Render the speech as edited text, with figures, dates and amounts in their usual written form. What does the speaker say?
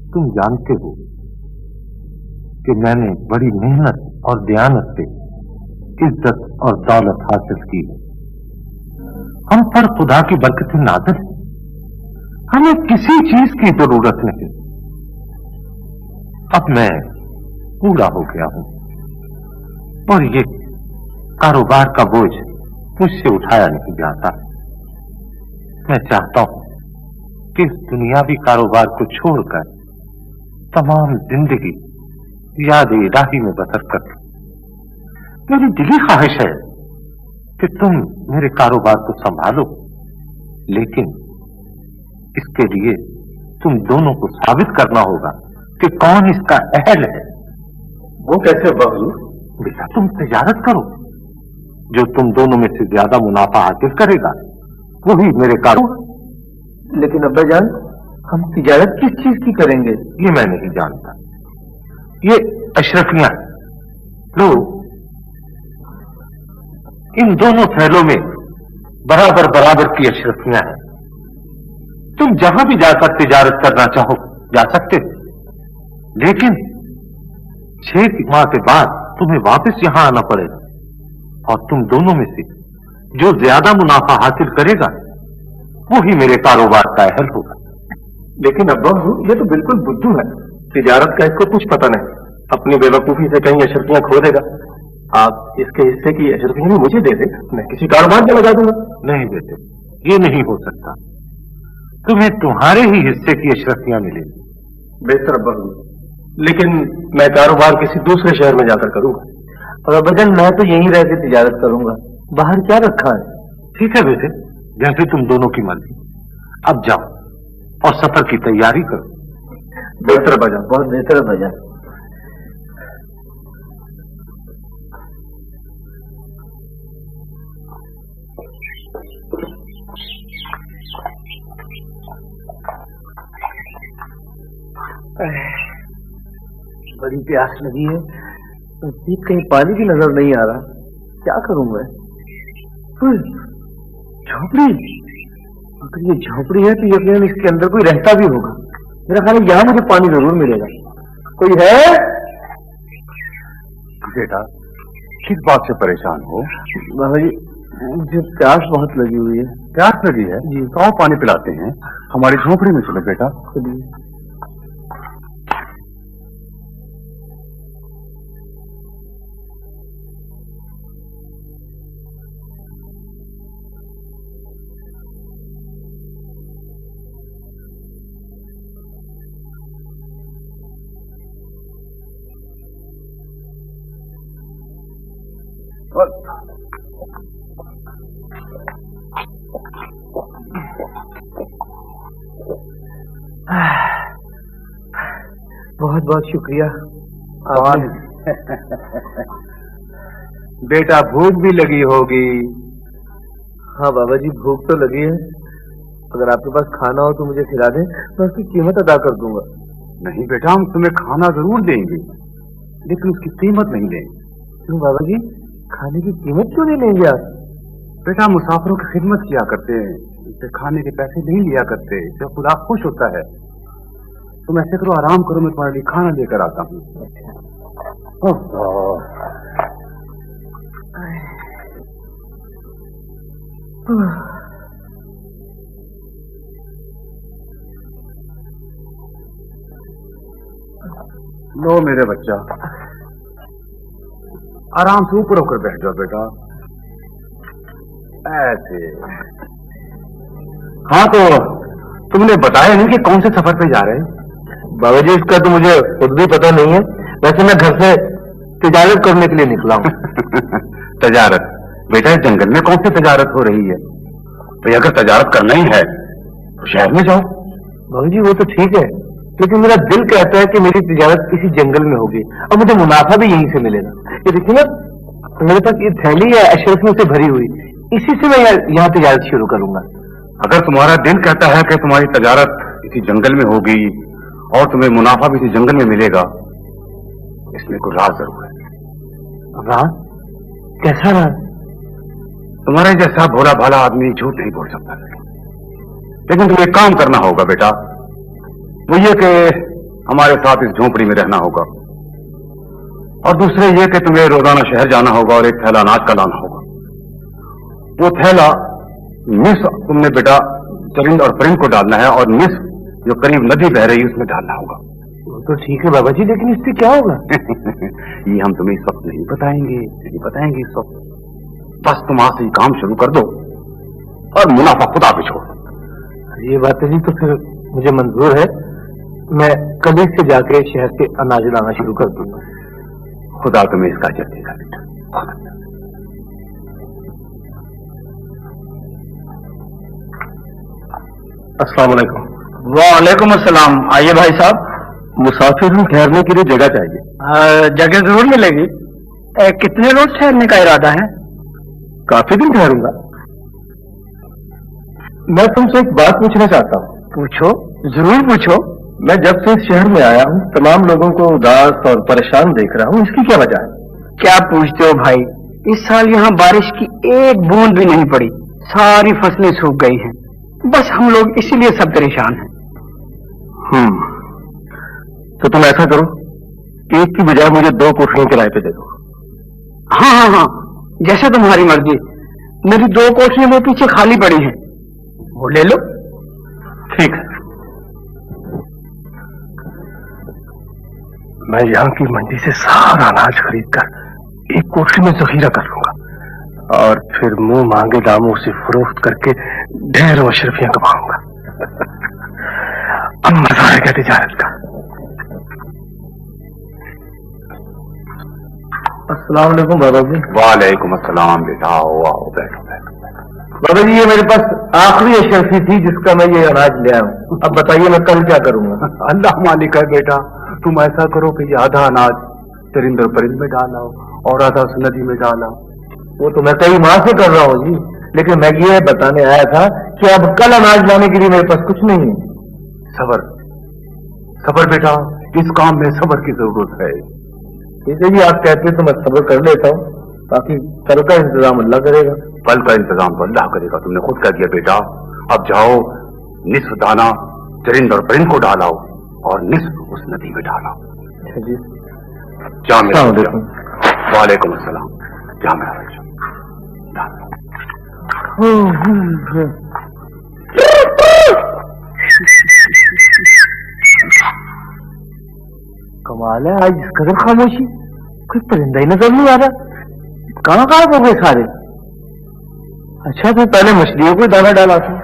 तुम जानते हो कि मैंने बड़ी मेहनत और दयानत से इज्जत और दौलत हासिल की है। हम पर खुदा की बरकत नाज़िल है, हमें किसी चीज की जरूरत नहीं। अब मैं पूरा हो गया हूं और ये कारोबार का बोझ मुझसे उठाया नहीं जाता। मैं चाहता हूं कि इस दुनियावी कारोबार को छोड़कर तमाम जिंदगी याद इलाही में बसर कर लूं। मेरी दिली ख्वाहिश है कि तुम मेरे कारोबार को संभालो, लेकिन इसके लिए तुम दोनों को साबित करना होगा कि कौन इसका अहल है। वो कैसे बाबू? बेटा तुम तजारत करो, जो तुम दोनों में से ज्यादा मुनाफा हासिल करेगा वही मेरे कारोबार। लेकिन अब्बा जान, हम तिजारत किस चीज की करेंगे? ये मैं नहीं जानता, ये अशरफियां लो, इन दोनों थैलों में बराबर बराबर की अशरफियां हैं। तुम जहां भी जाकर तिजारत करना चाहो जा सकते हो, लेकिन 6 माह के बाद तुम्हें वापस यहां आना पड़ेगा और तुम दोनों में से जो ज्यादा मुनाफा हासिल करेगा वही मेरे कारोबार का अहल होगा। लेकिन अब्बा ये तो बिल्कुल बुद्धू है, तिजारत का इसको कुछ पता नहीं, अपनी बेवकूफी से कहीं अशरफियां खो देगा। आप इसके हिस्से की अशरफियां मुझे दे दे, मैं किसी कारोबार में लगा दूंगा। नहीं बेटे, ये नहीं हो सकता, तुम्हें तुम्हारे ही हिस्से की अशरफियां मिलेगी। बेहतर अब्बा, लेकिन मैं कारोबार किसी दूसरे शहर में जाकर करूंगा। और अब्बाजान मैं तो यहीं रह के तिजारत करूंगा, बाहर क्या रखा है? ठीक है बेटे, जैसे तुम दोनों की मर्जी। अब जाओ और सफर की तैयारी करो। बेहतर अब्बाजान, बहुत बेहतर अब्बाजान। बड़ी प्यास लगी है, कहीं पानी भी नजर नहीं आ रहा, क्या करूं मैं? झोपड़ी, अगर ये झोपड़ी है तो यकीनन इसके अंदर कोई रहता भी होगा। मेरा ख्याल है यहाँ मुझे पानी जरूर मिलेगा। कोई है? बेटा किस बात से परेशान हो? बाबा जी मुझे प्यास बहुत लगी हुई है। प्यास लगी है जी, तो आओ पानी पिलाते हैं, हमारी झोपड़ी में चलो बेटा। बहुत बहुत शुक्रिया। बेटा भूख भी लगी होगी। हाँ बाबा जी, भूख तो लगी है। अगर आपके पास खाना हो तो मुझे खिला दें, मैं उसकी कीमत अदा कर दूंगा। नहीं बेटा, हम तुम्हें खाना जरूर देंगे, लेकिन उसकी कीमत नहीं देंगे। क्यों बाबा जी, खाने की कीमत क्यों नहीं लेंगे आप? बेटा मुसाफिरों की खिदमत किया करते हैं, उनसे खाने के पैसे नहीं लिया करते, इससे खुदा खुश होता है। तुम ऐसे करो, आराम करो, मैं तुम्हारे लिए खाना लेकर आता हूँ। लो मेरे बच्चा, आराम से ऊपर होकर बैठ जाओ बेटा, ऐसे। हाँ तो तुमने बताया नहीं कि कौन से सफर पे जा रहे हैं? बाबा जी इसका तो मुझे खुद भी पता नहीं है, वैसे मैं घर से तिजारत करने के लिए निकला हूँ। तजारत? बेटा इस जंगल में कौन सी तजारत हो रही है? तो अगर तजारत करना ही है तो शहर में जाओ। बाबू जी वो तो ठीक है, लेकिन मेरा दिल कहता है कि मेरी तिजारत किसी जंगल में होगी और मुझे मुनाफा भी यहीं से मिलेगा। ये देखिए ना, मेरे पास ये थैली है अशरफियों से भरी हुई, इसी से मैं यहाँ तिजारत शुरू करूंगा। अगर तुम्हारा दिल कहता है कि तुम्हारी तजारत किसी जंगल में होगी और तुम्हें मुनाफा भी इसी जंगल में मिलेगा, इसमें कोई राज जरूर है। राज? कैसा राज? तुम्हारे जैसा भोला भाला आदमी झूठ नहीं बोल सकता, लेकिन तुम्हें काम करना होगा बेटा। वो ये कि हमारे साथ इस झोंपड़ी में रहना होगा, और दूसरे ये कि तुम्हें रोजाना शहर जाना होगा और एक थैला अनाज का लाना होगा। वो थैला निस्फ तुमने बेटा चरिंद और परिंद को डालना है, और निस्फ जो करीब नदी बह रही है उसमें डालना होगा। वो तो ठीक है बाबा जी, लेकिन इससे क्या होगा? ये हम तुम्हें इस वक्त नहीं बताएंगे इस वक्त। बस तुम आज से ही काम शुरू कर दो और मुनाफा खुदा पे छोड़ दो। ये बात जी तो फिर मुझे मंजूर है, मैं कल ही से जाके शहर से अनाज लाना शुरू कर दूंगा। खुदा तुम्हें इसका अजर देगा बेटा। अस्सलाम वालेकुम। वालेकुम अस्सलाम। आइए भाई साहब। मुसाफिर हूँ, ठहरने के लिए जगह चाहिए। जगह जरूर मिलेगी। कितने रोज ठहरने का इरादा है? काफी दिन ठहरूंगा। मैं तुमसे एक बात पूछना चाहता हूँ। पूछो, जरूर पूछो। मैं जब से इस शहर में आया हूँ तमाम लोगों को उदास और परेशान देख रहा हूँ, इसकी क्या वजह है? क्या पूछते हो भाई, इस साल यहाँ बारिश की एक बूंद भी नहीं पड़ी, सारी फसलें सूख गई हैं। बस हम लोग इसीलिए सब परेशान हैं। तो तुम ऐसा करो, एक की बजाय मुझे 2 कोठरियां किराए पे दे दो। हाँ, जैसे तुम्हारी मर्जी। मेरी 2 कोठरियां वो पीछे खाली पड़ी हैं, वो ले लो। ठीक है। मैं यहाँ की मंडी से सारा अनाज खरीद कर एक कोठरी में जखीरा कर लूंगा, और फिर मुंह मांगे दामों से फरोख्त करके ढेरों अशरफियां कमाऊंगा। अब मजा आएगा तिजारत का। अस्सलाम वालेकुम बाबा जी। वालेकुम अस्सलाम बेटा, आओ बैठो। बाबा जी, ये मेरे पास आखिरी अशरफी थी जिसका मैं ये अनाज ले आया हूँ। अब बताइए मैं कल क्या करूंगा? अल्लाह मालिक है बेटा, तुम ऐसा करो कि ये आधा अनाज चरिंद और परिंद में डालाओ और आधा उस नदी में डालाओ। वो तो मैं कई माह से कर रहा हूँ जी, लेकिन मैं ये बताने आया था कि अब कल अनाज लाने के लिए मेरे पास कुछ नहीं है। सबर बेटा, इस काम में सबर की जरूरत है। ठीक है जी, आप कहते हैं तो मैं सबर कर लेता हूँ, बाकी कल का इंतजाम अल्लाह करेगा। कल का इंतजाम तो अल्लाह करेगा, तुमने खुद कह दिया बेटा। अब जाओ, निस्फ दाना चरिंद और परिंद को डालाओ और निस्फ उस नदी में डालाओ। जी, क्या मेरा? वालेकुम अस्सलाम। क्या मेरा? कमाल है, आज इस कदर खामोशी, कोई परिंदा ही नजर नहीं आ रहा। कहाँ हो गए सारे? अच्छा था पहले मछलियों को दाना डाला था।